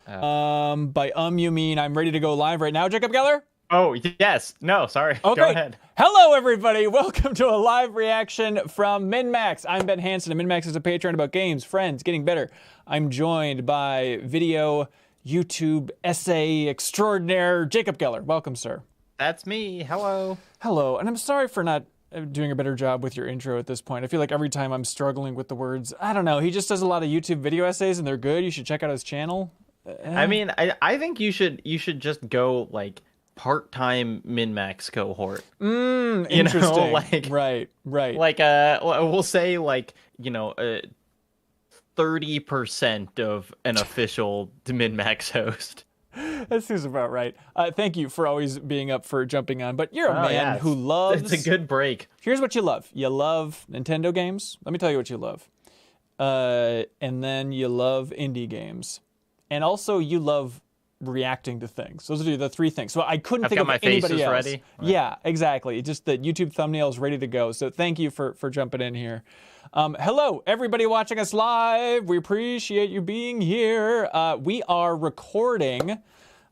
By you mean I'm ready to go live right now, Jacob Geller? Oh, yes. No, sorry. Okay. Go ahead. Hello, everybody. Welcome to a live reaction from MinnMax. I'm Ben Hanson, and MinnMax is a Patreon about games, friends, getting better. I'm joined by video, YouTube, essay extraordinaire, Jacob Geller. Welcome, sir. That's me. Hello. Hello, and I'm sorry for not doing a better job with your intro at this point. I feel like every time I'm struggling with the words. I don't know. He just does a lot of YouTube video essays, and they're good. You should check out his channel. I mean, I think you should just go like part-time MinnMax cohort. Interesting. Know, like, right. Like we'll say like 30% of an official MinnMax host. That seems about right. Thank you for always being up for jumping on. But you're a man who loves... It's a good break. Here's what you love. You love Nintendo games. Let me tell you what you love. And then you love indie games. And also you love reacting to things. Those are the three things. So I couldn't think of anybody else. Ready. Right. Yeah, exactly. Just the YouTube thumbnail is ready to go. So thank you for jumping in here. Hello, everybody watching us live. We appreciate you being here. We are recording.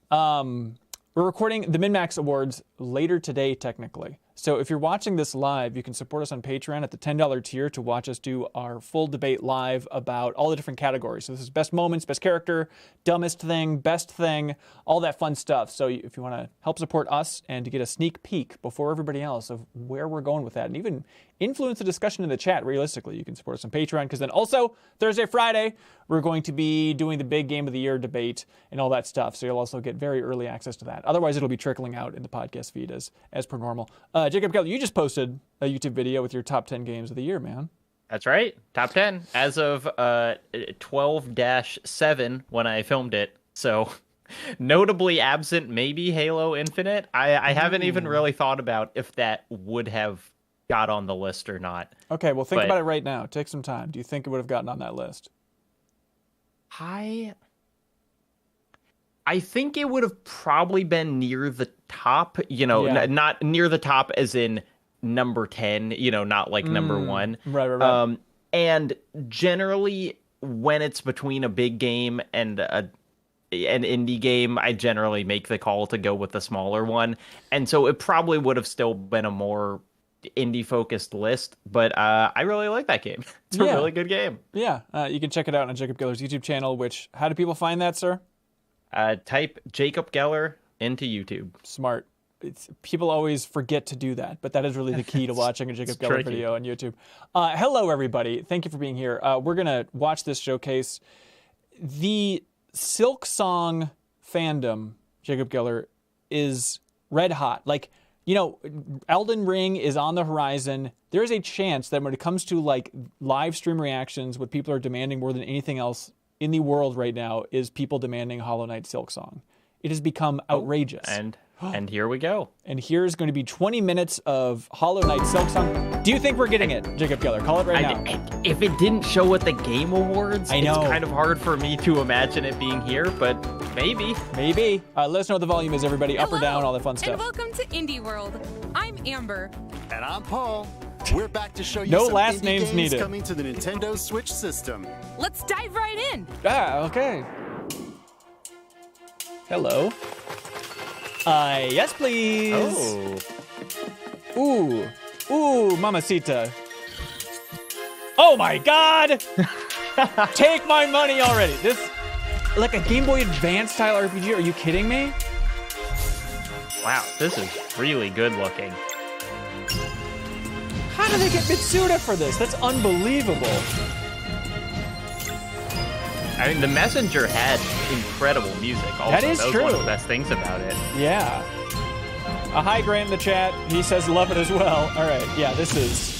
We're recording the MinnMax Awards later today, technically. So if you're watching this live, you can support us on Patreon at the $10 tier to watch us do our full debate live about all the different categories. So this is best moments, best character, dumbest thing, best thing, all that fun stuff. So if you want to help support us and to get a sneak peek before everybody else of where we're going with that, and even influence the discussion in the chat, realistically, you can support us on Patreon, because then also Thursday, Friday, we're going to be doing the big Game of the Year debate and all that stuff. So you'll also get very early access to that. Otherwise, it'll be trickling out in the podcast feed as per normal. Jacob Geller, you just posted a YouTube video with your top 10 games of the year, man. That's right. Top 10 as of 12-7 when I filmed it. So notably absent maybe Halo Infinite. I haven't even really thought about if that would have got on the list or not. Okay, well, think about it right now. Take some time. Do you think it would have gotten on that list? I think it would have probably been near the top, not near the top as in number 10, not like number 1. Right. And generally, when it's between a big game and an indie game, I generally make the call to go with the smaller one. And so it probably would have still been a more indie-focused list, but I really like that game. It's a really good game. Yeah, you can check it out on Jacob Geller's YouTube channel, which, how do people find that, sir? Type Jacob Geller into YouTube. Smart. People always forget to do that, but that is really the key to watching a Jacob Geller video on YouTube. Hello, everybody. Thank you for being here. We're going to watch this showcase. The Silk Song fandom, Jacob Geller, is red hot. Like, Elden Ring is on the horizon. There is a chance that when it comes to like live stream reactions, what people are demanding more than anything else in the world right now is people demanding Hollow Knight Silk Song. It has become outrageous. And here we go. And here's going to be 20 minutes of Hollow Knight Silk Song. Do you think we're getting it, Jacob Geller? Call it right now. If it didn't show at the Game Awards, I know. It's kind of hard for me to imagine it being here, but maybe. Maybe. Let us know what the volume is, everybody. Up or down, all that fun stuff. And welcome to Indie World. I'm Amber. And I'm Paul. We're back to show you no some last indie names games needed. coming to the Nintendo Switch system. Let's dive right in. Okay. Hello. Yes, please. Oh. Ooh, mamacita. Oh my God! Take my money already. This, like a Game Boy Advance style RPG. Are you kidding me? Wow, this is really good looking. How did they get Mitsuda for this? That's unbelievable. I mean, The Messenger had incredible music. Also, that is true. One of the best things about it. Yeah. A hi Grant in the chat. He says love it as well. All right. Yeah, this is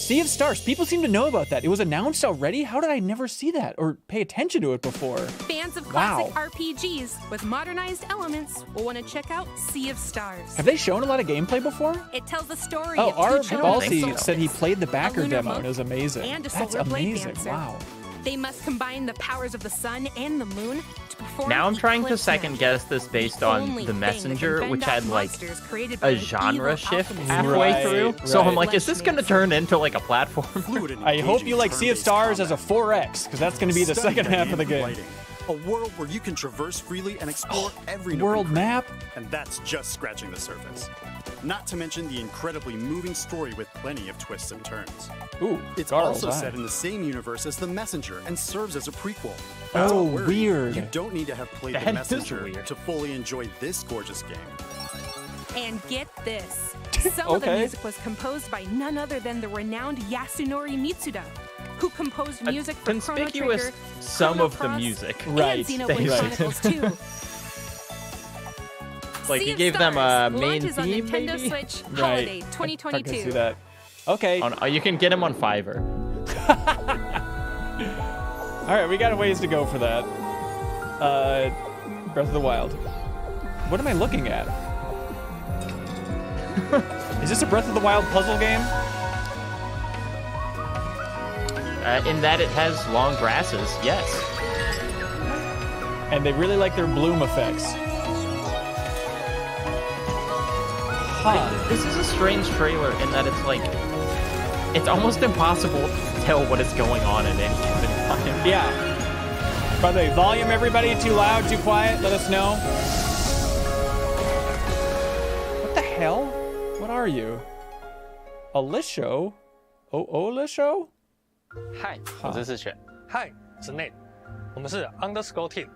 Sea of Stars. People seem to know about that. It was announced already? How did I never see that or pay attention to it before? Fans of classic RPGs with modernized elements will want to check out Sea of Stars. Have they shown a lot of gameplay before? It tells the story of R. Balsy said he played the backer demo and it was amazing. And a That's Solar Blade amazing. Dancer. Wow. They must combine the powers of the sun and the moon to perform Now I'm trying to eclipse second magic. guess this based on Only The thing Messenger, that can which fend had off like monsters created by a an genre evil shift alchemist. halfway Right, through. right. So I'm like, is this gonna Makes turn sense. into like a platform? Fluid and I hope engaging you like Sea of turn-based Stars as a combat. 4X, because that's going to be the Stunning second half of the dynamic game. lighting. A world where you can traverse freely and explore every nook World and cranny. map? And that's just scratching the surface. Not to mention the incredibly moving story with plenty of twists and turns. Ooh, It's Garl's also eye. set in the same universe as The Messenger and serves as a prequel. Oh, Don't worry, weird. You don't need to have played That The is Messenger weird. to fully enjoy this gorgeous game. And get this. Some of the Okay. music was composed by none other than the renowned Yasunori Mitsuda, who composed music for Chrono Conspicuous Trigger, some Chrono of the Cross, music. Right, and Xenoblade right. Chronicles 2. Like, Sea you of gave them a Stars main launches on theme, Nintendo maybe? Switch Right. Holiday I can 2022. see that. Okay. Oh, no, you can get them on Fiverr. All right, we got a ways to go for that. Breath of the Wild. What am I looking at? Is this a Breath of the Wild puzzle game? In that it has long grasses, yes. And they really like their bloom effects. Huh. This is a strange trailer in that it's like, it's almost impossible to tell what is going on at any given time. Yeah. By the way, volume everybody, too loud, too quiet, let us know. What the hell? What are you? Alisho? Olisho? 嗨，我是志全。嗨，我是 Nate。我们是 Underscore Team，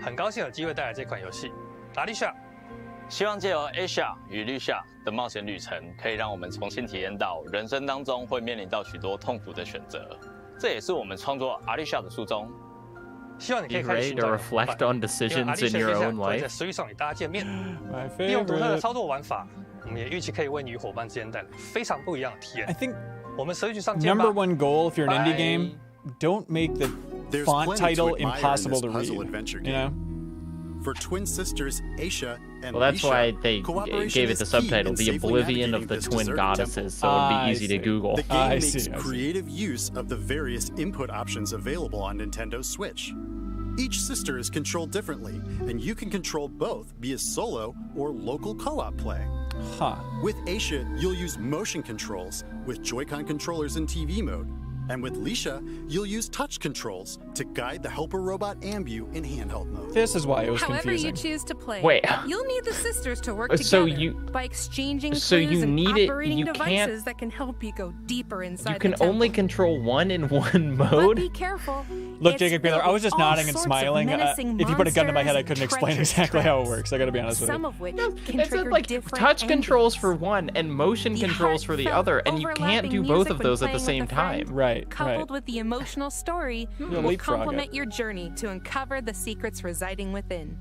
很高兴有机会带来这款游戏。达利夏，希望借由 Asia 与绿夏的冒险旅程，可以让我们重新体验到人生当中会面临到许多痛苦的选择。这也是我们创作阿丽夏的初衷。希望你可 Be 以开始 ready 寻 to 找你的 reflect 伙伴 on 因为 decisions 阿丽 in 夏 your 接下 own 来会 life. 在 Switch 上与大家见面。 My 利用独特的 favorite. 操作玩法，我们也预期可以为你与伙伴之间带来非常不一样的体 I 验。 think 我们 Switch 上见吧 number one goal if you're an indie Bye. game, don't make the There's font plenty to title admire in impossible this to puzzle read. adventure You know? For twin sisters Aisha and Well, that's Lisha, why they cooperation gave it is the key subtitle, in The safely Oblivion navigating of the this Twin deserted Goddesses, so Ah, it'd I be easy to see. Google. The game I makes see, I see. creative use of the various input options available on Nintendo Switch. Each sister is controlled differently, and you can control both via solo or local co-op play. Huh. With Aisha, you'll use motion controls with Joy-Con controllers in TV mode. And with Lisha, you'll use touch controls to guide the helper robot Ambu in handheld mode. This is why it was However confusing. you choose to play, Wait. you'll need the sisters to work So together you- by exchanging so clues you and need it- operating you devices can't- that can help you go deeper inside You can the only temple. control one in one But mode? be careful. Look, It's Jacob Baylor, filled I was just with all nodding and sorts of smiling. menacing If you put a gun to my head, I monsters couldn't and explain treacherous exactly how it traps, works. I gotta be honest with Some you. of which can It's trigger like different touch controls endings. for one and motion The controls for the heartfelt, other, and you can't do overlapping both music of when those at the playing same with a friend, time. Right, coupled right. with the emotional story, You'll will leapfrog complement it. your journey to uncover the secrets residing within.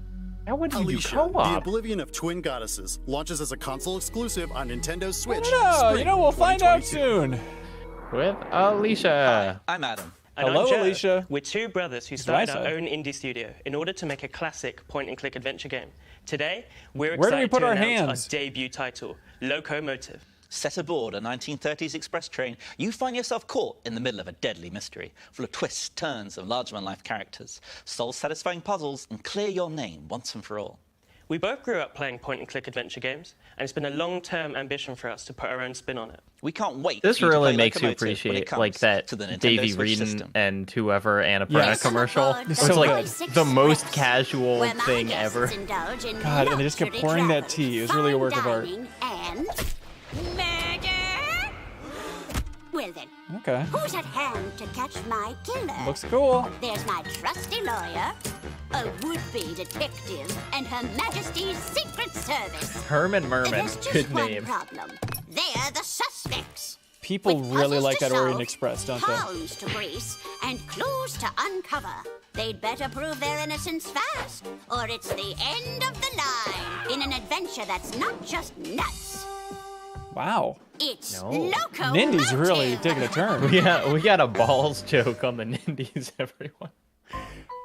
How would you do Alicia, the co-op? Oblivion of Twin Goddesses launches as a console exclusive on Nintendo Switch. No, spring you know, we'll find out 2022. soon. With Alicia. I'm Adam. And Hello, I'm Joe. Alicia. We're two brothers who It's started Ryser. our own indie studio in order to make a classic point-and-click adventure game. Today, we're Where do we excited put to our announce hands? our debut title, Locomotive. Set aboard a 1930s express train, you find yourself caught in the middle of a deadly mystery, full of twists, turns, and larger-than-life characters. Solve satisfying puzzles and clear your name once and for all. We both grew up playing point-and-click adventure games, and it's been a long-term ambition for us to put our own spin on it. We can't wait This for you to really play makes you Locomotive when it appreciate comes like that to the Nintendo Davey Switch Reedon system. and whoever Annapurna Yes. commercial. It's It's so like good. the most casual thing ever. God, and they just kept pouring that tea. It was really a work of art. And murder. Well then, Okay. who's at hand to catch my killer? Looks cool. There's my trusty lawyer, a would-be detective, and Her Majesty's Secret Service. Herman There's Merman. just Good one name. problem. They're the suspects. People With really puzzles like to that Orient solve, Express, don't they? Hounds to grease, and clues to uncover. They'd better prove their innocence fast, or it's the end of the line in an adventure that's not just nuts. Wow. It's No. Locomotive. Nindy's really taking a turn. We got a balls joke on the Nindies, everyone.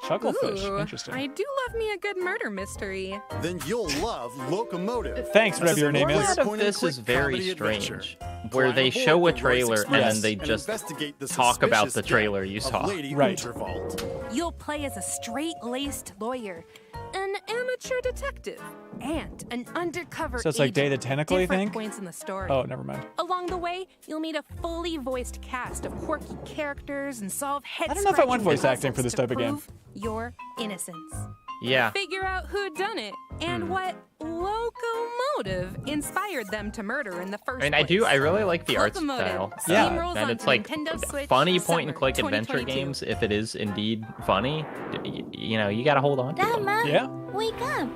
Chucklefish. Ooh, Interesting. I do love me a good murder mystery. Then you'll love Locomotive. Thanks, whatever your name A is. lot of Point and this click is very comedy adventure. strange. where they show a trailer and then they and just investigate the talk about suspicious the trailer you death saw. of Lady Right. Unterwald. You'll play as a straight-laced lawyer, an amateur detective, and an undercover So it's like Day the agent. Tentacle, you Different think? points in the story. Oh, never mind. Along the way, you'll meet a fully voiced cast of quirky characters and solve head I don't know if I want voice puzzles acting for this to type of game. prove your innocence. Yeah. Figure out who done it and what locomotive inspired them to murder in the first I mean, place. I really like the art Locomotive. style. Yeah. Steamrolls And onto it's like Nintendo Switch funny summer point-and-click adventure 2022. games. If it is indeed funny, you know, you gotta hold on to Dad, them. Mom, Yeah. wake up.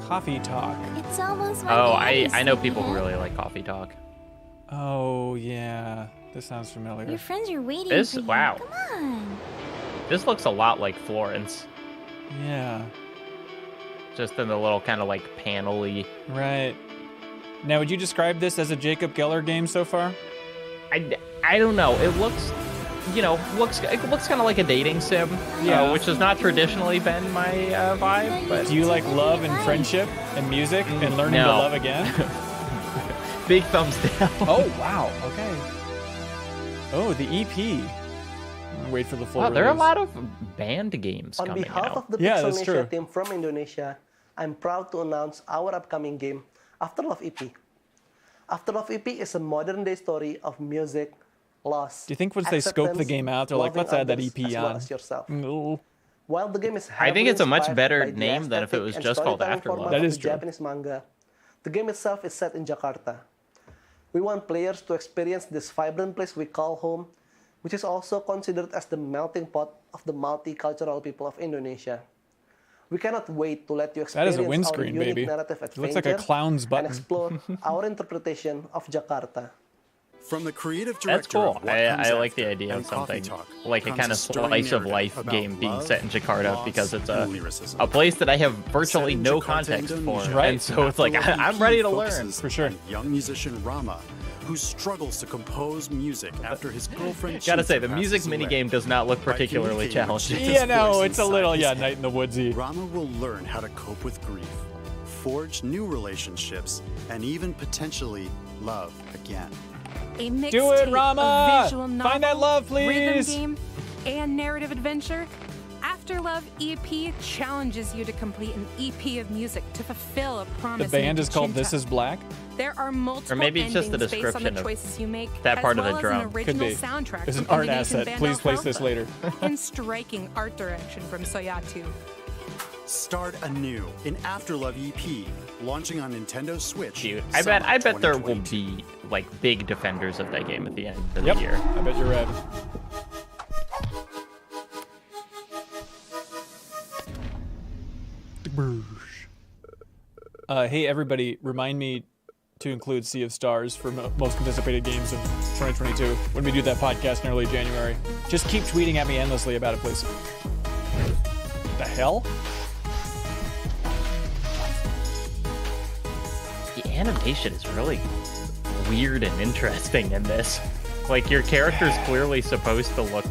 Coffee talk. It's almost my Oh, daddy's I know people who sleeping. really like coffee talk. Oh, yeah. This sounds familiar. Your friends are waiting This- for you. wow. Come on. This looks a lot like Florence, Yeah. just in the little kind of like panel-y. Right. Now, would you describe this as a Jacob Geller game so far? I don't know. It looks, you know, it looks kind of like a dating sim, Yeah. which has not traditionally been my vibe. But Do you like love and friendship and music and learning to No. love again? big thumbs down. Oh, wow. Okay. Oh, the EP. Wait for the full Wow, there are a release. lot of band games On coming behalf out. of the Yeah, that's true. Pixelnesia team from Indonesia, I'm proud to announce our upcoming game, Afterlove EP. Afterlove EP is a modern-day story of music, loss, Do you think once they scope the acceptance, game out, they're like, loving let's add that others EP as well on? as yourself. No. While the game is I think heavily it's a much inspired better by the name than if it aesthetic was and just called storytelling Afterlove. format That of is the true. Japanese manga. The game itself is set in Jakarta. We want players to experience this vibrant place we call home, which is also considered as the melting pot of the multicultural people of Indonesia. We cannot wait to let you That is experience a windscreen, our unique baby. narrative It looks like a adventure clown's button. and explore our interpretation of Jakarta. From the creative director That's cool. of What I Comes like the After idea and of something Coffee Talk like a comes kind of stirring slice of narrative life about game being love, set in Jakarta loss, because it's and lyricism. a place that I have virtually Set in no Jakarta, context for. Indonesia, Right. And so it's like, Afterlove I'm EP ready to learn. focuses For sure. on young musician Rama, who struggles to compose music after his girlfriend Gotta cheats say, and the music passes away. minigame does not look By particularly communicating with challenging. Jake's Yeah, no, voice it's a inside little, his yeah, head, Night in the Woodsy. Rama will learn how to cope with grief, forge new relationships, and even potentially love again. A mixtape Do it, of Rama! visual Find that novel, love, please! Rhythm game, and narrative adventure. Afterlove EP challenges you to complete an EP of music to fulfill a The promise. band made is to called Chinta. This Is Black. There are multiple Or maybe it's just the endings based on the description of choices you make, that as part of the well as drum. an Could original be. soundtrack It's an from art Indonesian asset. band Please place Alfalfa, this later. and striking art direction from Soyatu. Start anew in Afterlove EP, launching on Nintendo Switch. Cute. I bet there will 2022. be like big defenders of that game at the end of Yep. the year. I bet you're right. Hey, everybody, remind me to include Sea of Stars for most anticipated games of 2022 when we do that podcast in early January. Just keep tweeting at me endlessly about it, please. The hell? The animation is really weird and interesting in this. Like, your character's clearly supposed to look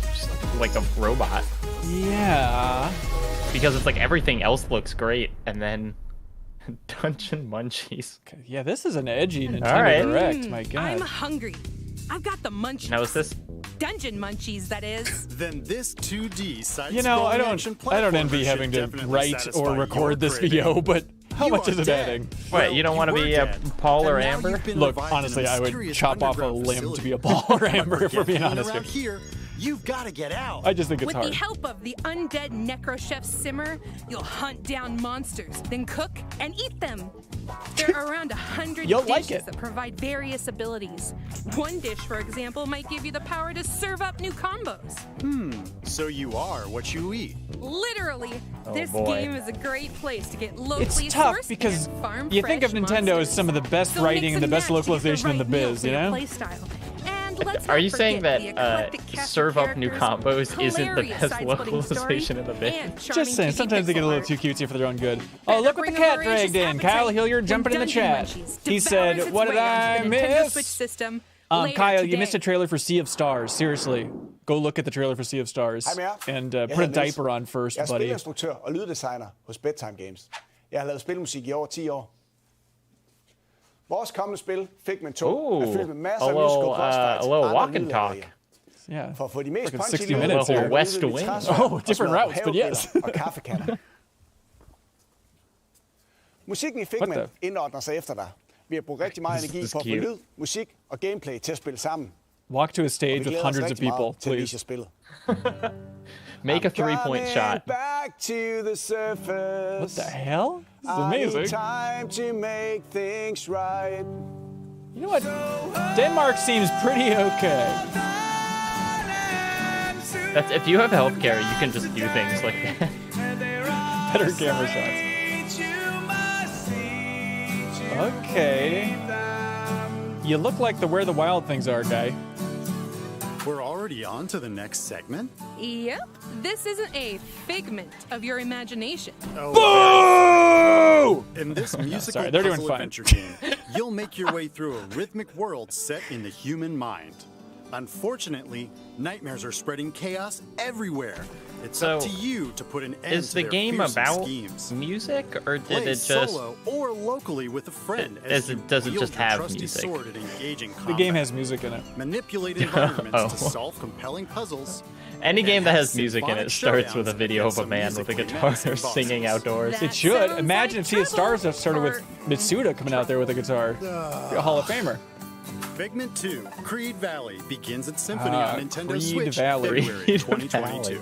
just like a robot. Yeah. Because it's like everything else looks great, and then Dungeon Munchies. Yeah, this is an edgy Nintendo All right. Direct, my god. I'm hungry. I've got the munchies. Now, is this... Dungeon munchies, that is. Then this 2D side You know, I don't envy platformer having should to definitely write satisfy or your record this craving. video, but how You much are is it dead. adding? Wait, you don't want to were be dead, Paul or and now Amber? you've been Look, revived in a honestly, I would mysterious chop off a underground limb to facility. be a Paul or Amber, if we're being Hanging honest around here. here, you've got to get out. I just think it's With hard. the help of the undead necrochef Simmer, you'll hunt down monsters, then cook and eat them. There are around 100 You'll dishes like it. that provide various abilities. One dish, for example, might give you the power to serve up new combos. So you are what you eat. Literally, this boy. game is a great place to get locally It's tough sourced because and farm you think of fresh Nintendo as monsters. some of the best So writing mix and the best match to get localization in the right meal biz, for you your know? playstyle. And let's Are not you saying forget the that eclectic cast of serve up new characters, combos isn't the hilarious best side-splitting story, localization in the biz? and Just charming saying, cheeky sometimes they get a pixel little art. too cutesy for their own good. Oh, Better look what the bring a cat voracious dragged in. appetite Kyle Hilliard than jumping in the Dungeon chat. Munchies He devours said, its what did way I onto the Nintendo miss? Switch system later Kyle, you today. missed a trailer for Sea of Stars. Seriously, go look at the trailer for Sea of Stars. Hej med jer. And Jeg put a hedder Niels. diaper on first, Jeg er buddy. spilinstruktør og lyddesigner hos Bedtime Games. Jeg har lavet spilmusik i over 10 år. Vores kommende spil, Figment 2, Ooh, fyldt med masser a af musical little, crossfights a little og walk andre and talk. lydlærier. Yeah. For at få de mest Like punchy 60 lyde, minutes here. West to Wing. Oh, different routes, but yes. og kaffekatter. Musikken i Figment indordner sig efter dig. Vi har brugt rigtig meget energi på at få lyd, musik og gameplay til at spille sammen. Walk to a stage with hundreds of people, please. Make a 3-point shot. Back to the surface. What the hell? This is amazing. Time to make things right. You know what? Denmark seems pretty okay. That's if you have healthcare, you can just do things like that. Better camera shots. Okay. You look like the Where the Wild Things Are guy. We're already on to the next segment? Yep. This isn't a figment of your imagination. Boo! In this musical Sorry, they're doing puzzle fine. adventure game, you'll make your way through a rhythmic world set in the human mind. Unfortunately, nightmares are spreading chaos everywhere. It's up to you to put an end Is to the their game fearsome about schemes. music, or did Play it just solo or locally with a friend as you does it wield just your have trusty music? sword in engaging The combat. game has music in it. Manipulate environments Oh. to solve compelling puzzles. Any and game that has have music in it symphonic starts with a showdowns video of a against man some with a musically guitar menacing singing bosses. outdoors. It should. Imagine if Sea of Stars started with Mitsuda coming out there with a guitar. Be a Hall of Famer. Figment 2, Creed Valley begins its symphony on Nintendo Creed Switch Valley. February Creed 2022. Valley.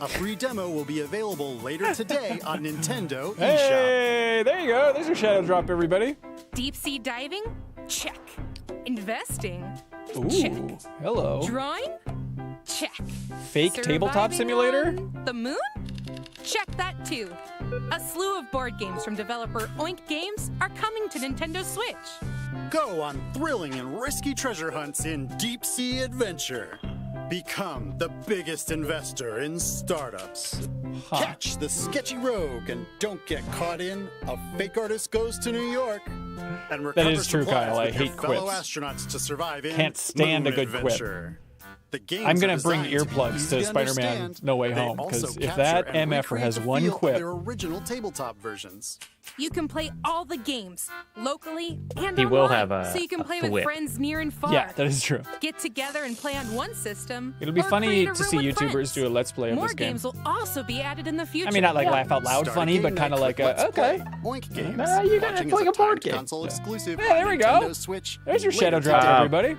A free demo will be available later today on Nintendo eShop. Hey, there you go. There's your shadow drop, everybody. Deep sea diving? Check. Investing? Ooh, Check. hello. Drawing? Check. Fake tabletop Surviving simulator? on the moon? Check that too. A slew of board games from developer Oink Games are coming to Nintendo Switch. Go on thrilling and risky treasure hunts in deep sea adventure. Become the biggest investor in startups. Catch the sketchy rogue and don't get caught in A Fake Artist Goes to New York. And recover is true, supplies Kyle. I with your hate fellow quips. astronauts to survive in Can't stand Moon a good quip. Adventure. The games I'm going are to bring designed be earplugs easy to to Spider-Man understand. No Way They Home, also because if capture that and MFer recreate has the one feel of quip, their original tabletop versions. You can play all the games, locally and He online, will have a- so you can a play with whip. friends near and far. yeah, that is true. Get together and play on one system. It'll be or funny create a to see room with YouTubers friends. do a Let's Play of More this game. games will also be added in the future. I mean, not like laugh out loud Start funny, game but kind of night like with Let's okay. Play Oink Games. Nah, you got- Watching it's like as a board timed game. console exclusive Yeah, on there we Nintendo go. Switch There's your later shadow drop, today. everybody.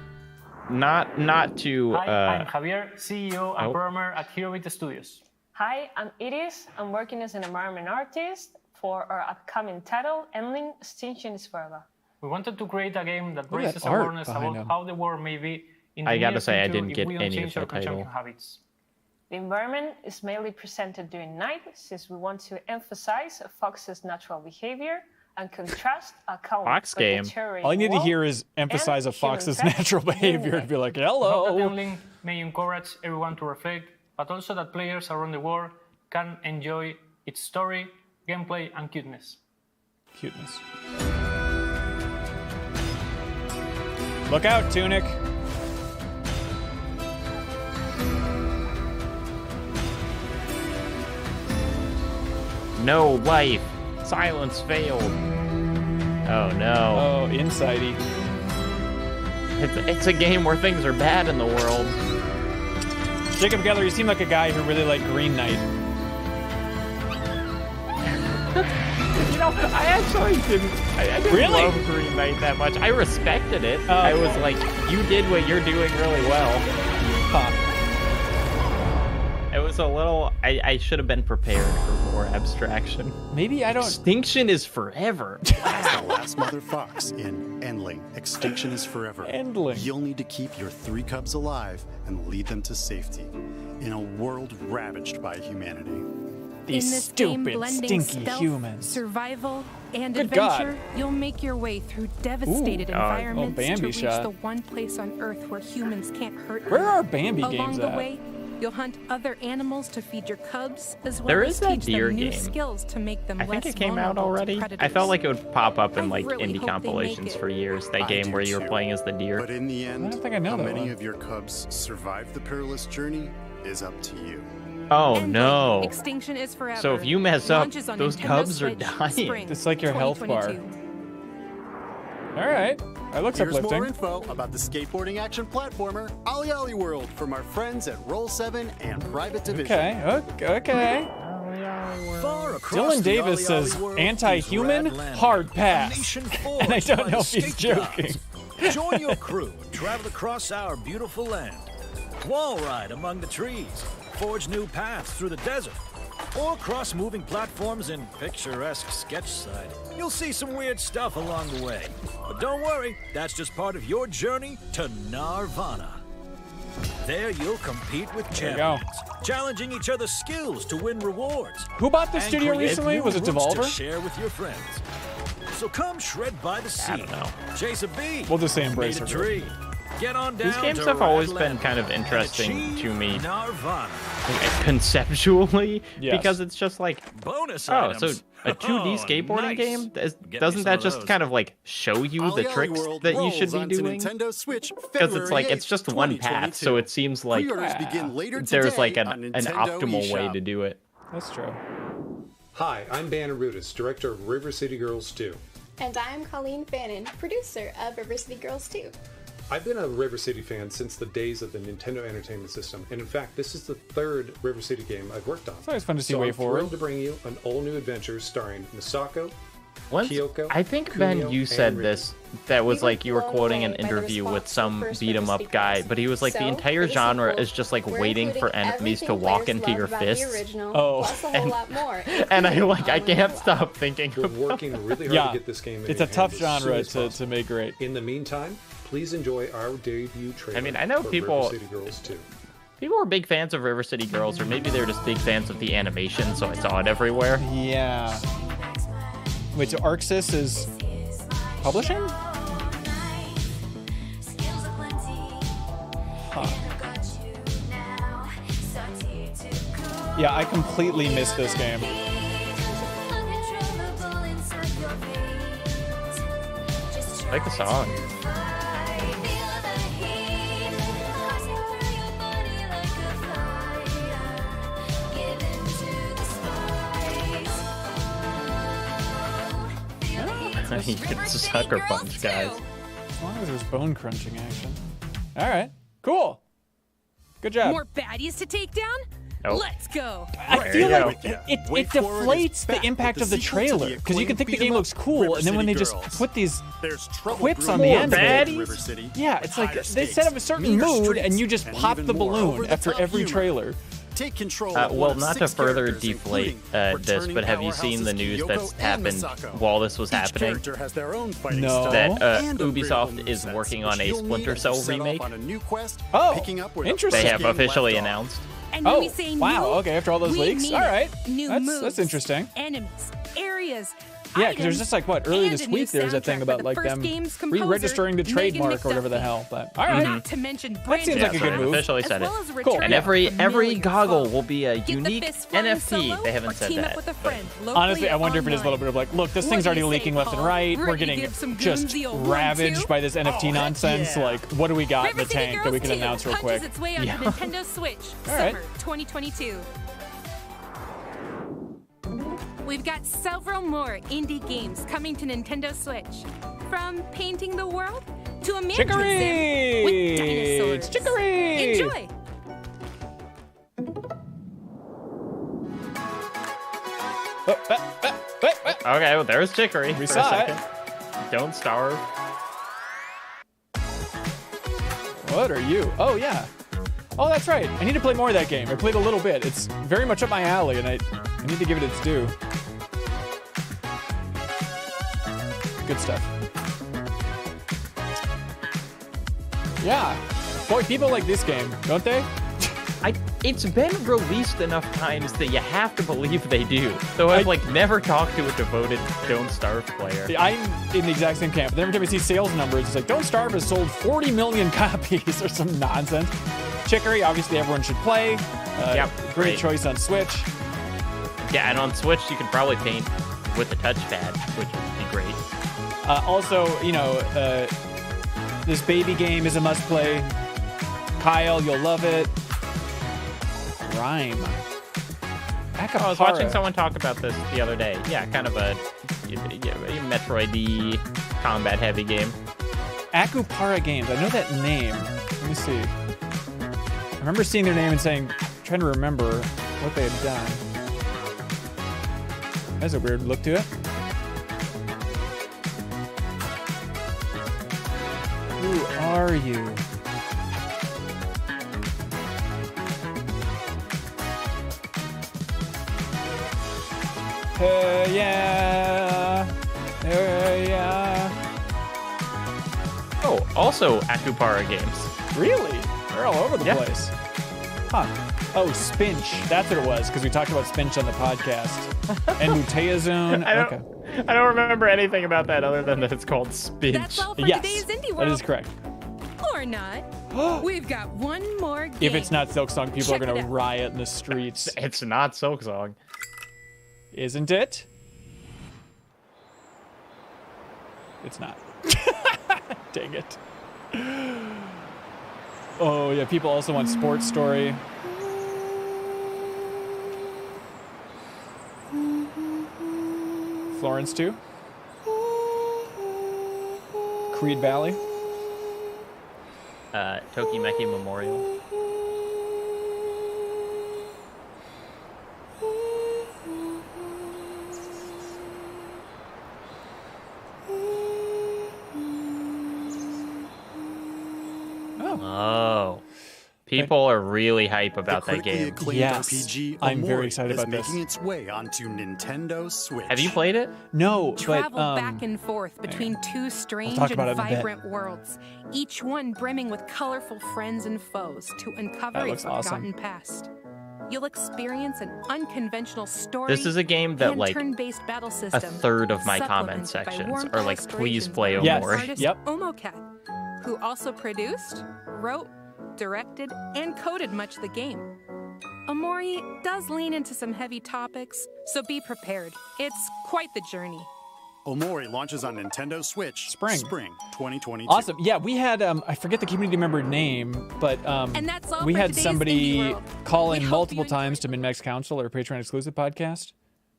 Not to. Hi, I'm Javier, CEO and oh. programmer at Higby Studios. Hi, I'm Iris. I'm working as an environment artist for our upcoming title, Endling Extinction is Forever. We wanted to create a game that Look at raises that art awareness behind about him. how the world may be in the I gotta near say, I future didn't if get we don't any of change the our title. consumption habits. The environment is mainly presented during night, since we want to emphasize a fox's natural behavior and contrast a calm Fox but game. deteriorating All you need to world hear is emphasize a and human fox's touch natural behavior and be like, hello. Hope that Endling may encourage everyone to reflect, but also that players around the world can enjoy its story, gameplay, and cuteness. Cuteness. Look out, Tunic. No life. Silence failed. Oh no. Oh, insidey. It's a game where things are bad in the world. Jacob Geller, you seem like a guy who really liked Green Knight. You know, I actually didn't. I didn't Really? love Green Knight that much. I respected it. Oh, I okay. was like, you did what you're doing really well. Huh. It was a little. I should have been prepared for more abstraction. Maybe I don't. Extinction is forever. As the last mother fox in Endling, Extinction is Forever. Endling. You'll need to keep your 3 cubs alive and lead them to safety in a world ravaged by humanity. These in this game, stupid, blending stinky stealth, humans. survival, and Good God. adventure, you'll make your way through devastated Ooh, environments Bambi to reach shot. the one place on Earth where humans can't hurt you. Where are Bambi Along games the at? way, you'll hunt other animals to feed your cubs, as well There as is that teach deer them new game. skills to make them I think less it came out vulnerable to already. I predators. felt like it would pop up in like really indie hope they compilations make it. for years. That I game do where you were too. playing as the deer. But in the end, don't think I know how that many one. of your cubs survive the perilous journey is up to you. Oh Endling, no. Extinction is Forever. So if you mess up, Launches on those Nintendo cubs are Switch, dying. spring It's like your health bar. 2022. All right. That looks Here's uplifting. more info about the skateboarding action platformer Ollie Ollie World from our friends at Roll7 and Private Division. Okay. Dylan Davis says anti-human hard pass, and I don't know if he's joking. Join your crew and travel across our beautiful land. Wall ride among the trees, forge new paths through the desert, or cross moving platforms in picturesque Sketchside. You'll see some weird stuff along the way. But don't worry, that's just part of your journey to Nirvana. There you'll compete with champions, challenging each other's skills to win rewards. Who bought this studio recently? Was it Devolver? Devolver? To share with your friends. So come shred by the sea. I don't know. Chase a bee. We'll just say Embracer. Meet a tree. Get on down. These games to have always Redland been kind of interesting to me Nirvana. conceptually, Yes. because it's just like, bonus oh, items. so a 2D skateboarding nice. game? me Doesn't some that of just those. kind of like show you the Ollie Ollie tricks World that you should rolls be onto doing? Nintendo Switch Because it's like, February it's just one path, so it seems like Pre-orders begin later there's like today an on Nintendo optimal way eShop. to do it. That's true. Hi, I'm Bannon Rudis, director of River City Girls 2. And I'm Colleen Fannin, producer of River City Girls 2. I've been a River City fan since the days of the Nintendo Entertainment System, and in fact, this is the third River City game I've worked on. It's always fun to see so Way I'm Forward. thrilled to bring you an all-new adventure starring Misako, Kyoko, I think, Ben, Kunio, you said and this, that was like you were blown quoting an away by the interview with response some to the first beat 'em River up City guy, Girls. but he was like, the So, entire for the genre sequel, is just like we're waiting for including enemies to everything walk players into your loved about the fists. original, Oh. plus a whole lot more, And I like, I including can't stop thinking We're about working really hard Yeah, to get this game in it's your a tough hands as soon genre as to possible. make great. In the meantime, please enjoy our debut trailer. I mean, I know for people- River City Girls 2. People were big fans of River City Girls, or maybe they're just big fans of the animation, so I saw it everywhere. Yeah. Wait, so ArcSys is publishing? Huh. Yeah, I completely missed this game. I like the song. You can sucker punch, guys. As long as there's bone crunching action. All right, cool. Good job. More baddies to take down? Nope. Let's go. I feel There you like go. it Way Forward is deflates the back impact with of the the sequel to trailer, the because you can think the acclaimed game looks cool, beat-em-up and then when they River just City put these There's trouble quips on brewing the in end of it. River City. Yeah, it's like Higher they set up a stakes, certain meaner mood, streets, and you just and pop even the more balloon over-the-top after every humor. trailer. Take control of Well, one of not to 6 further characters, deflate including this, but have you seen the news that's happened while this was Each happening? character has their own fighting No. style That and Ubisoft upgradable is movesets, working which on a you'll Splinter need as Cell you set off remake. on a new quest, Oh, picking up where the interesting. They first have game officially left off. announced. And when Oh, we say wow, new, okay, after all those we leaks? mean All right. New That's moves, interesting. enemies, areas, Yeah, because there's just like, what, earlier and this a new week there was a thing soundtrack about for the like first them game's composer, re-registering the Megan trademark or whatever the McDuffie. hell. But all right. Not to mention That seems like a so good they move. officially as said well it. as a Cool. return And of every millions goggle foes. will be a Get the unique fist flying NFT. solo They or haven't said team up that. with a but- friend, locally Honestly, I or wonder if it is a little bit of like, look, this What thing's do already you say, leaking left and Paul? right. We're Ready to getting give some just goons the old ravaged 1-2? by this NFT nonsense. yeah. Like, what do we got in River the City tank that Girls we can 2 announce real quick? punches its way onto Yeah. Nintendo Switch, All right. summer 2022. We've got several more indie games coming to Nintendo Switch. From painting the world to a management sim with dinosaurs. Chicory! Enjoy! Okay, well, there's Chicory. We for saw a it. second. Don't starve. What are you? Oh, yeah. Oh, that's right. I need to play more of that game. I played a little bit. It's very much up my alley, and I need to give it its due. Good stuff. Yeah. Boy, people like this game, don't they? It's been released enough times that you have to believe they do. So I've like never talked to a devoted Don't Starve player. I'm in the exact same camp. Every time I see sales numbers, it's like, Don't Starve has sold 40 million copies or some nonsense. Chicory, obviously everyone should play. Yep, Great choice on Switch. Yeah, and on Switch you can probably paint with the touchpad, which would be great. Also, you know, this baby game is a must-play. Kyle, you'll love it. Rhyme. I was watching someone talk about this the other day. Yeah, kind of a Metroid-y combat-heavy game. Akupara Games. I know that name. Let me see. I remember seeing their name and trying to remember what they had done. Has a weird look to it. Who are you? Hey, yeah. Hey, yeah. Oh, also Akupara Games. Really? They're all over the Yeah. place. Huh. Oh, Spinch. That's what it was, because we talked about Spinch on the podcast. And Mutea Zone. I don't remember anything about that other than that it's called Spinch. That's all for Yes, today's Indie that World. is correct. Or not. We've got one more game. If it's not Silksong, people Check are going it to out. riot in the streets. It's not Silksong. Isn't it? It's not. Dang it. Oh, yeah, people also want Sports Story. Florence too. Creed Valley. Tokimeki Memorial. Oh. People are really hype about that game. Yes, RPG I'm very Omori excited is about this. making its way onto Nintendo Switch. Have you played it? No, Travel but back and forth between two strange talk and about it in a bit. vibrant worlds, each one brimming with colorful friends and foes to uncover That a looks awesome. forgotten past. You'll experience an unconventional story. This is a game that, and like, turn-based battle a system, third of my comment supplemented by sections warm are like, please illustrations play by Yes. Omori. artist Yep. Omocat, who also produced, wrote, directed, and coded much of the game. Omori does lean into some heavy topics, so be prepared. It's quite the journey. Omori launches on Nintendo Switch Spring 2022. awesome. Yeah, we had I forget the community member name, but And that's all we for had today's somebody Indie World. call We in hope multiple you times to MinnMax Council, our Patreon exclusive podcast.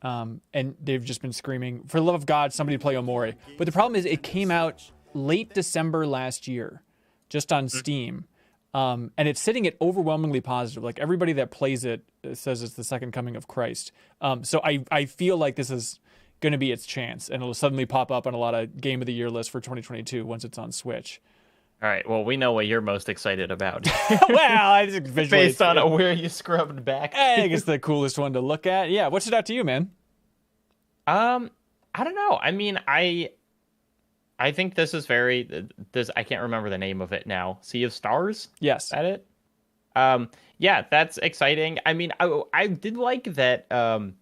And they've just been screaming, for the love of God, somebody play Omori. But the problem is it came out late December last year, just on Steam. And it's sitting at overwhelmingly positive. Like everybody that plays it says it's the second coming of Christ. So I feel like this is going to be its chance, and it'll suddenly pop up on a lot of Game of the Year lists for 2022 once it's on Switch. All right, well, we know what you're most excited about. Well, I think visually, Based on where you scrubbed back. I think it's the coolest one to look at. Yeah, what's it out to you, man? I don't know. I mean, I think this is I can't remember the name of it now. Sea of Stars? Yes. Is that it? Yeah, that's exciting. I mean, I did like that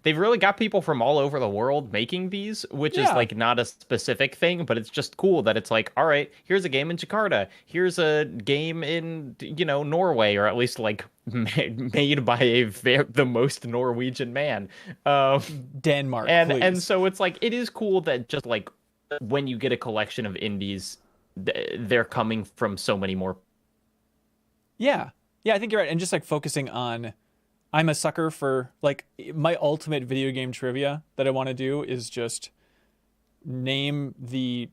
they've really got people from all over the world making these, which is like not a specific thing, but it's just cool that it's like, all right, here's a game in Jakarta, here's a game in, Norway, or at least like made by the most Norwegian man, Denmark, and so it's like, it is cool that just like when you get a collection of indies, they're coming from so many more. Yeah, I think you're right, and just like focusing on. I'm a sucker for, like, my ultimate video game trivia that I want to do is just name the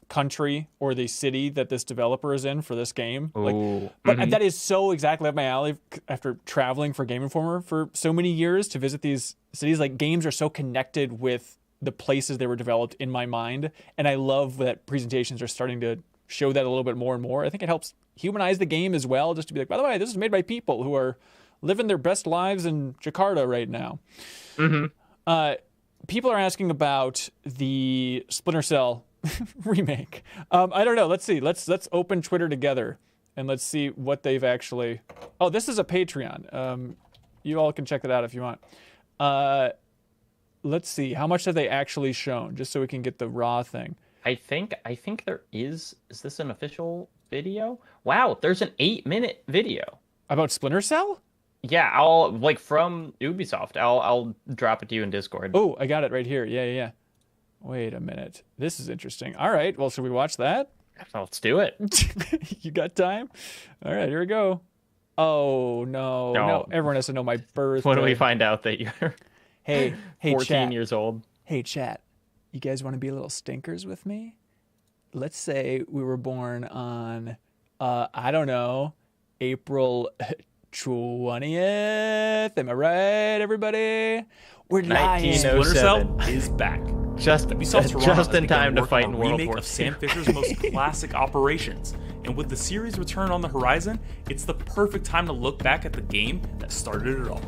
country or the city that this developer is in for this game. But that is so exactly up my alley after traveling for Game Informer for so many years to visit these cities. Like, games are so connected with the places they were developed in my mind, and I love that presentations are starting to show that a little bit more and more. I think it helps humanize the game as well, just to be like, by the way, this is made by people who are living their best lives in Jakarta right now. People are asking about the Splinter Cell remake. I don't know. Let's see. Let's open Twitter together and let's see what they've actually. Oh, this is a Patreon. You all can check that out if you want. Let's see. How much have they actually shown? Just so we can get the raw thing. I think there is. Is this an official video? Wow, there's an 8-minute video about Splinter Cell. Yeah, I'll from Ubisoft. I'll drop it to you in Discord. Oh, I got it right here. Yeah. Wait a minute. This is interesting. All right. Well, should we watch that? Let's do it. You got time? All right, here we go. Oh no. Everyone has to know my birthday. When do we find out that you're? Hey, 14 chat. years old. Hey, chat. You guys want to be little stinkers with me? Let's say we were born on, I don't know, April 20th. Am I right, everybody? We're lying. Splinter Cell is back. Just in time to fight in World remake War of Sam Fisher's most classic operations. And with the series return on the horizon, it's the perfect time to look back at the game that started it all.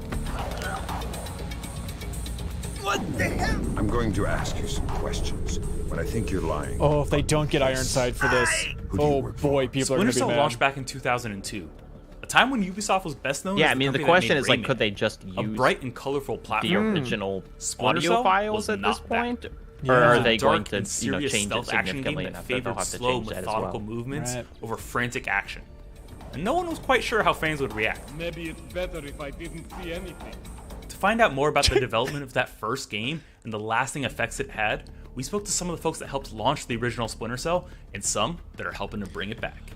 What the hell? I'm going to ask you some questions, but I think you're lying. Oh, if they don't get Ironside for this, oh boy, people are going to Splinter be Cell mad. launched back in 2002, a time when Ubisoft was best known. Yeah, as I mean, the company that question made is like, Remake, could they just a use bright and colorful platform? the original Splinter audio Cell files was at this not point? that. Or are they Dark going to, and serious change it stealth action game significantly that enough that they'll favored have to slow, change that as methodical well? movements over frantic action? And no one was quite sure how fans would react. Maybe it's better if I didn't see anything. To find out more about the development of that first game and the lasting effects it had, we spoke to some of the folks that helped launch the original Splinter Cell and some that are helping to bring it back.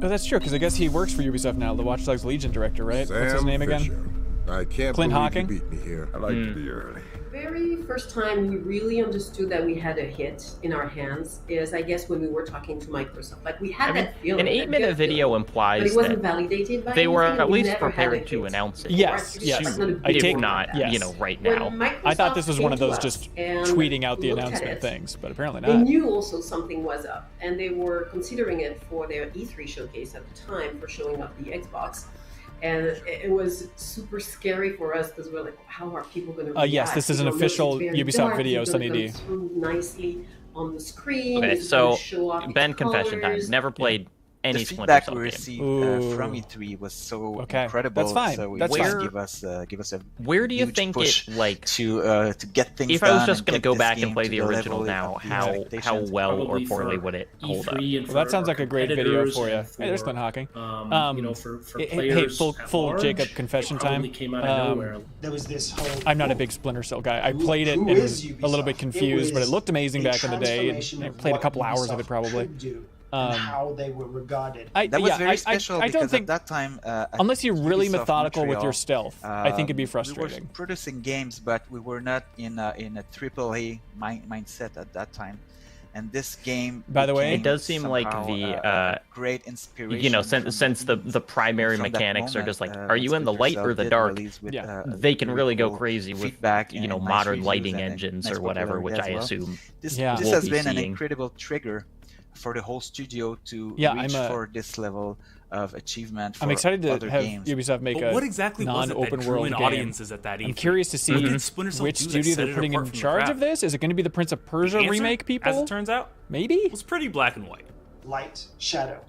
Oh, that's true, because I guess he works for Ubisoft now, the Watch Dogs Legion director, right? What's his name again? Fisher. I can't Clint believe Hawking? you beat me here. I like to be early. Very first time we really understood that we had a hit in our hands is, I guess, when we were talking to Microsoft. Like, we had that feeling. An 8-minute video implies but it wasn't that validated by they were anything, at we least never had a prepared to hit. announce it. Yes, yes. Soon. I If take not, yes. Right When now. Microsoft I thought this was one of came to those us just and tweeting out the looked at announcement it, things, but apparently they not. knew also something was up, and they were considering it for their E3 showcase at the time for showing off the Xbox. And it was super scary for us because we're like, how are people going to react? Yes, this is an official Ubisoft video, Sunny D. Nicely on the screen. Okay, it's gonna so show off the Ben, confession time. colors. Never played any the Splinter feedback Cell we game. received from E3 was so Okay, incredible. that's fine. So That's it fine. give us a Where do you huge think push it like to get things if I was done just and going to get go this back and game play to the original level now, of the how expectations? well or Probably poorly for would it hold up? E3 Well, that sounds like a great video for you. Hey, there's Clint Hawking. you know, for hey, players full at full large, Jacob confession it time. probably came out of nowhere. There was this whole. I'm not a big Splinter Cell guy. I played it and who was is a little bit Ubisoft? confused, but it was looked amazing a back in the day. transformation I of played a what couple hours of Ubisoft it probably. could do and how they were regarded. That was very special I don't because think at that time, unless you're really Ubisoft methodical with Montreal, your stealth, I think it'd be We frustrating. were producing games, but we were not in a AAA mindset at that time. And this game, by the way, it does seem like the great inspiration. You know, since the primary from that mechanics are moment, just like, that are you in the Splinter light Cell or the did dark? release with, They can really go cool crazy with feedback you know and nice modern reviews lighting and engines nice or whatever, which popularity I as well. assume This we'll has be been an seeing. incredible trigger for the whole studio to Yeah, reach I'm for this level of achievement. For I'm excited to other have games. Ubisoft make But a what exactly was it that non-open drew world in game. audiences at that I'm E3? curious to see What did Splinter Cell which do that studio set they're it putting apart in from the charge crowd? of this. Is it going to be the Prince of Persia The answer, remake people? as it turns out, maybe. It was pretty black and white. Light, shadow.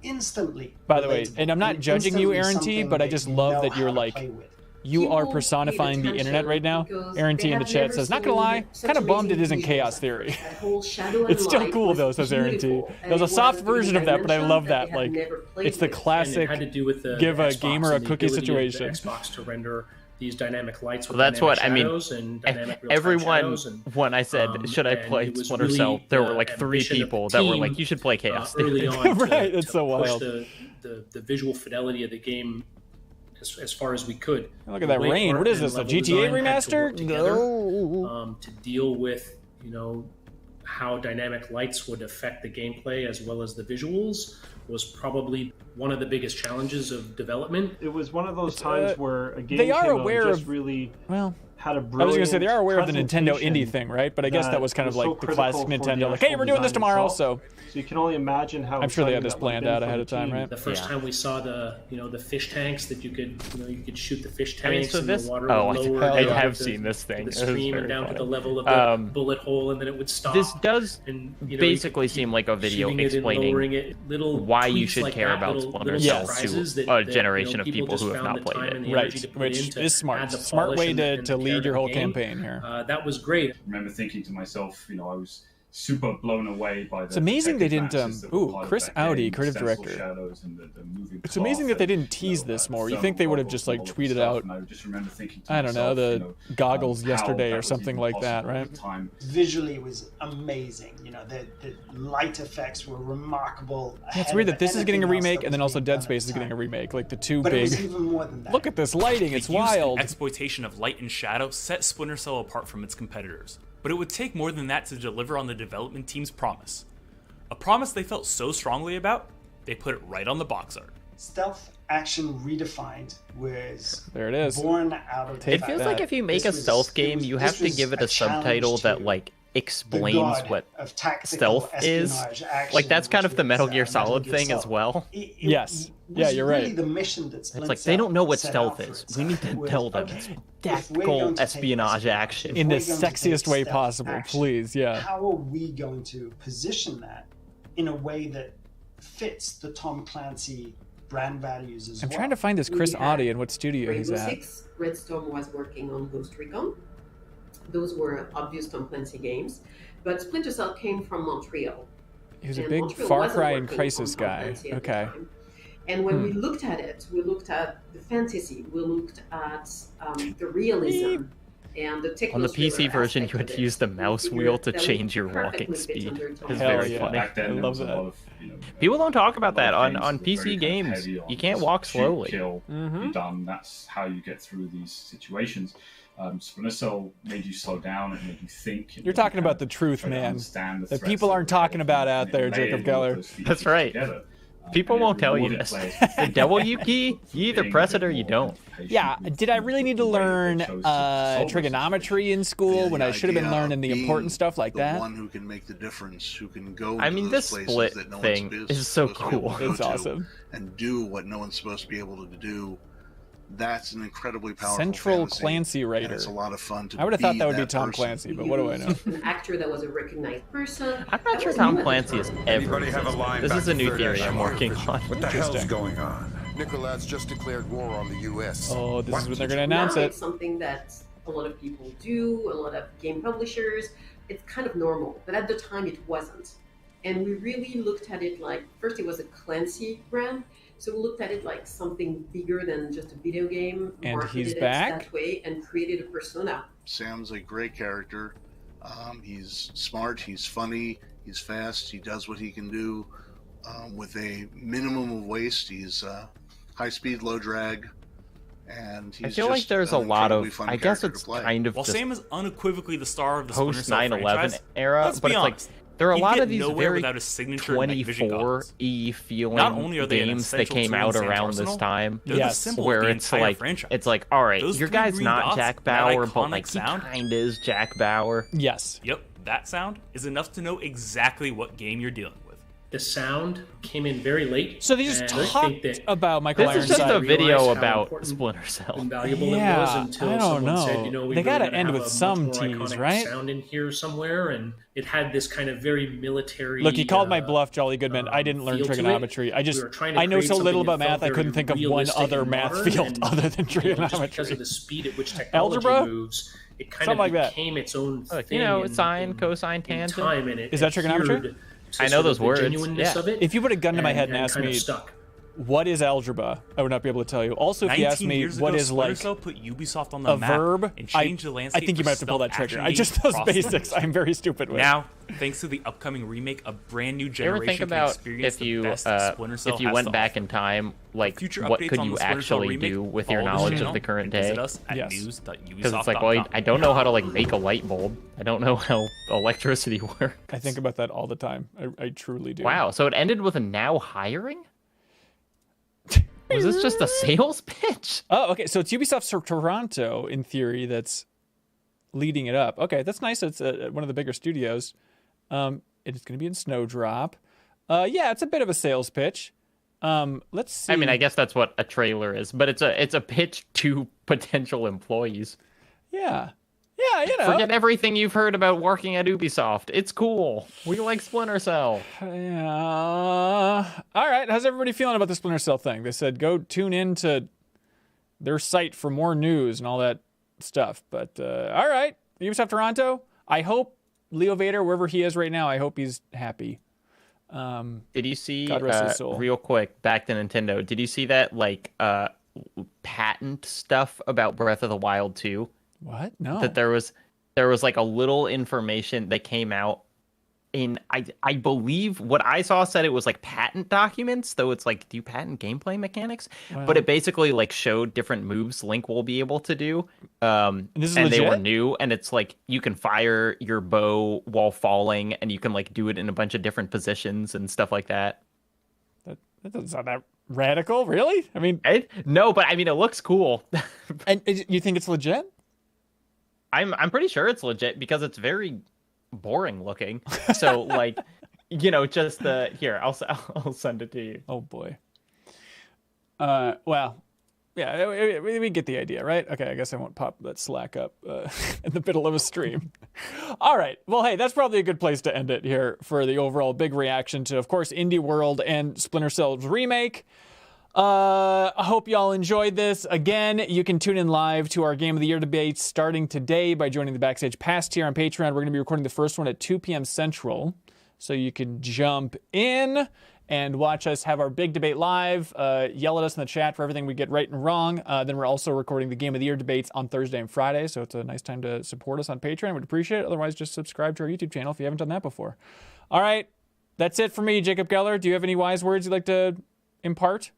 Instantly. By the way, relatable. and I'm not judging you, Instantly Aaron T, something but I that just you love know that you're how to like, play with. you are People personifying paid the internet right now. because Aaron T they in the have chat never says, not seen gonna lie, such kind of bummed it amazing isn't visuals. Chaos Theory. That whole shadow and It's still light cool was though, says Aaron T. beautiful, and There's a it soft was version of that, but I dimension love that that. they had Like, never played it's the with. classic And it had to do with the give a Xbox gamer a and the cookie ability of situation. the Xbox to render these dynamic lights with Well, that's dynamic what I mean. shadows and dynamic real-time Everyone, shadows and, when I said, should I and play it was Splinter really Cell, there were the like 3 ambition of the people that were team, like, you should play Chaos early Theory. on to, Right, it's so push wild. the visual fidelity of the game as far as we could. Look at that rain. What is this, a GTA remaster? No. To deal with, you know, how dynamic lights would affect the gameplay as well as the visuals was probably one of the biggest challenges of development. It was one of those times where a game they are came out aware and just of really well. had a I was brilliant gonna say they are aware of the Nintendo presentation indie thing, right? But I guess that was kind of so like the classic critical for the Nintendo, like, hey, actual we're doing this design tomorrow, itself. so you can only imagine how I'm sure they had exciting this that would've planned been out for ahead the of time, team. right? The first time we saw the fish tanks that you could shoot the fish tanks I mean, so and this, the water oh, would lower I down have to seen this thing. the It was stream very and down to funny. the level of the bullet hole, and then it would stop. This does and, you know, basically seem like a video shooting it and lowering explaining it, little why you tweaks should like care that, about little Splinter Yes. Cell surprises to that, a generation of people people who just have found not the played time and it. the energy to Right, put which in to is smart. add the Smart polish way and to the lead your care whole of the game. campaign here. That was great. I remember thinking to myself, you know, I was super blown away by the. It's amazing they didn't. Ooh, Chris Audi, creative director. It's amazing that they didn't tease this more. You think they would have just like tweeted out? I don't know, the goggles yesterday or something like that, right? Visually, it was amazing. You know, the light effects were remarkable. Yeah, it's weird that this is getting a remake and then also Dead Space is getting a remake. Like the two big. But it was even more than that. Look at this lighting; it's The use and wild. exploitation of light and shadow set Splinter Cell apart from its competitors. But it would take more than that to deliver on the development team's promise. A promise they felt so strongly about, they put it right on the box art. Stealth action redefined was there it is. Born out of It feels like if you make a stealth game, you have to give it a subtitle that like explains what stealth is. Like that's kind of the Metal Gear Solid thing as well. Yes. Yeah, you're right. The mission that It's like they don't know what stealth is. We need to tell them. It's tactical espionage action In the sexiest way possible, please. Yeah. How are we going to position that in a way that fits the Tom Clancy brand values as well? I'm trying to find this Chris Audi and what studio he's Rainbow at. Six, Redstone was working on Ghost Recon. Those were obvious Tom Clancy games. But Splinter Cell came from Montreal. He was a And big Montreal Far wasn't Cry and working Crisis on Tom guy. Clancy at the Okay. time. And when we looked at it, we looked at the fantasy, we looked at the realism, and the On the PC version, you had to use the mouse wheel to change your walking speed. It's very funny. I love that. People don't talk about that on PC games. You can't walk slowly. Kill, be done. That's how you get through these situations. Splinter Cell made you slow down and made you think. You're talking about the truth, man. That people aren't talking about out there, Jacob Geller. That's right. People won't tell you this. The W key, you either press it or you don't. Yeah, did I really need to learn trigonometry in school when I should have been learning the important stuff like that? One who can make the difference, who can go I to mean, those this places split that no thing one's is so supposed to be able cool. to go It's to awesome. And do what no one's supposed to be able to do. That's an incredibly powerful Central fantasy, Clancy and writer. it's a lot of fun to I would have thought that would be that Tom person. Clancy, but what do I know? An actor that was a recognized person. I'm not sure Tom Clancy is ever. This is a new theory I'm working on. What the hell's Interesting. going on? Nicolad's just declared war on the U.S. Oh, this is when they're going to announce Now it. it's something that a lot of people do, a lot of game publishers. It's kind of normal, but at the time it wasn't. And we really looked at it like, first it was a Clancy brand, so we looked at it like something bigger than just a video game, And marketed he's it back? that way, and created a persona. Sam's a great character. He's smart, he's funny, he's fast, he does what he can do with a minimum of waste. He's high speed, low drag, and he's I feel like just there's a an lot incredibly of. fun I guess character it's to play. kind of While just Sam is unequivocally the star of the Splinter post Cell 9/11 franchise, era, let's but be it's like honest, there are a he'd lot get of these nowhere very without his signature night vision goggles. 24E feeling Not only are they an games that essential came tool in out Sam's around arsenal, this time. they're the symbol of where the it's entire like franchise. it's like, all right, Those your three guy's green not dots, Jack that Bauer, but iconic like he sound. kind of is Jack Bauer. Yes. Yep, that sound is enough to know exactly what game you're dealing with. The sound came in very late. So they just and I talked think that about Michael This is just Ironside. a video realized how about important Splinter Cell. and valuable it was Yeah, until I don't someone know. said, you know, we They really gotta gotta end have with a some much more tease, iconic right? sound in here somewhere, and it had this kind of very military. Look, he called my bluff, Jolly Goodman. I didn't learn feel to it. trigonometry. I just, We were trying to I know create so little something about that math, I felt couldn't very think of one realistic other and math modern, field and, other than you know, just because trigonometry. of the speed at which technology Algebra? moves, it kind Something of like that. became its own Look, thing. you know, in- sine, cosine, in tangent. time, and it Is that trigonometry? adhered I to know sort those of the words, genuineness yeah. of it, If you put a gun to my head and and asked kind of me, stuck. what is algebra? I would not be able to tell you. Also, if you asked 19 me years what ago, is Splinter like Cell put Ubisoft on the a map verb, and I changed the landscape think you for might have to pull that stealth trigger. action I just games those across the basics. movies. I'm very stupid with. Now, thanks to the upcoming remake, a brand new You ever generation think can about experience if the you best Splinter Cell if you has went to back offer. in time, like Future what updates could on you the Splinter Cell actually remake, do with your follow this knowledge of channel the current and day? visit us at Yes. Because it's like, well, news.ubisoft.com. I don't know how to like make a light bulb. I don't know how electricity works. I think about that all the time. I truly do. Wow, so it ended with a now hiring? Was this just a sales pitch? Oh, okay. So it's Ubisoft Toronto, in theory, that's leading it up. Okay, that's nice. It's one of the bigger studios. It's going to be in Snowdrop. Yeah, it's a bit of a sales pitch. Let's see. I mean, I guess that's what a trailer is, but it's a pitch to potential employees. Yeah. Yeah, you know. Forget everything you've heard about working at Ubisoft. It's cool. We like Splinter Cell. Yeah. All right. How's everybody feeling about the Splinter Cell thing? They said go tune in to their site for more news and all that stuff. But all right, Ubisoft Toronto. I hope Leo Vader, wherever he is right now, I hope he's happy. Did you see, God rest his soul. real quick, back to Nintendo, did you see that, like, patent stuff about Breath of the Wild 2? What? No. That there was like a little information that came out in, I believe what I saw said it was like patent documents, though it's like, do you patent gameplay mechanics? Wow. But it basically like showed different moves Link will be able to do. And they were new, and it's like you can fire your bow while falling, and you can like do it in a bunch of different positions and stuff like that. That doesn't sound that radical, really? I mean, no, but I mean, it looks cool. And you think it's legit? I'm pretty sure it's legit because it's very boring looking. So like, just here, I'll send it to you. Oh boy. Well, yeah, we get the idea, right? Okay, I guess I won't pop that Slack up in the middle of a stream. All right. Well, hey, that's probably a good place to end it here for the overall big reaction to, of course, Indie World and Splinter Cell's remake. I hope y'all enjoyed this. Again, you can tune in live to our Game of the Year debates starting today by joining the Backstage Pass tier on Patreon. We're going to be recording the first one at 2 p.m. Central, so you can jump in and watch us have our big debate live. Yell at us in the chat for everything we get right and wrong. Then we're also recording the Game of the Year debates on Thursday and Friday, so it's a nice time to support us on Patreon. We'd appreciate it. Otherwise, just subscribe to our YouTube channel if you haven't done that before. All right, that's it for me, Jacob Geller. Do you have any wise words you'd like to impart?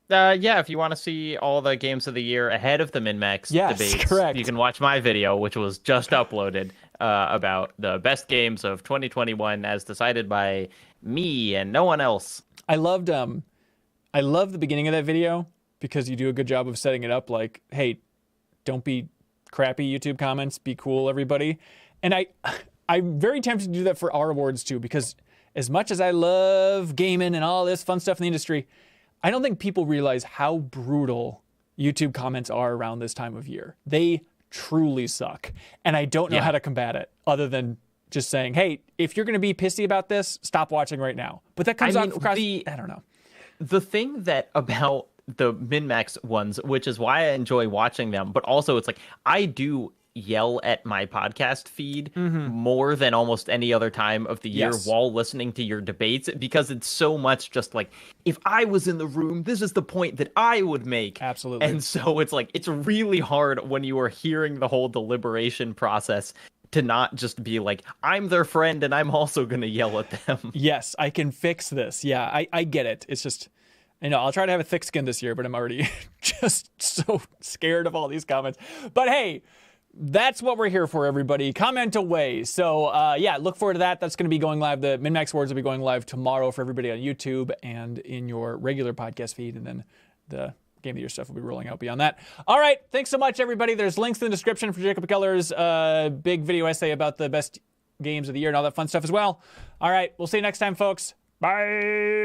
Yeah, if you want to see all the games of the year ahead of the MinnMax debates, correct. You can watch my video, which was just uploaded, about the best games of 2021 as decided by me and no one else. I loved the beginning of that video because you do a good job of setting it up like, hey, don't be crappy YouTube comments, be cool, everybody. And I'm very tempted to do that for our awards too, because as much as I love gaming and all this fun stuff in the industry, I don't think people realize how brutal YouTube comments are around this time of year. They truly suck. And I don't know how to combat it other than just saying, hey, if you're going to be pissy about this, stop watching right now. But that comes out across, I don't know. The thing that about the MinnMax ones, which is why I enjoy watching them, but also it's like I do yell at my podcast feed more than almost any other time of the year while listening to your debates, because it's so much just like, if I was in the room, this is the point that I would make. Absolutely. And so it's like, it's really hard when you are hearing the whole deliberation process to not just be like, I'm their friend and I'm also going to yell at them. Yes, I can fix this. Yeah, I get it. It's just, I'll try to have a thick skin this year, but I'm already just so scared of all these comments. But hey, that's what we're here for, everybody. Comment away. So, look forward to that. That's going to be going live. The MinnMax Awards will be going live tomorrow for everybody on YouTube and in your regular podcast feed. And then the Game of the Year stuff will be rolling out beyond that. All right. Thanks so much, everybody. There's links in the description for Jacob Keller's big video essay about the best games of the year and all that fun stuff as well. All right. We'll see you next time, folks. Bye.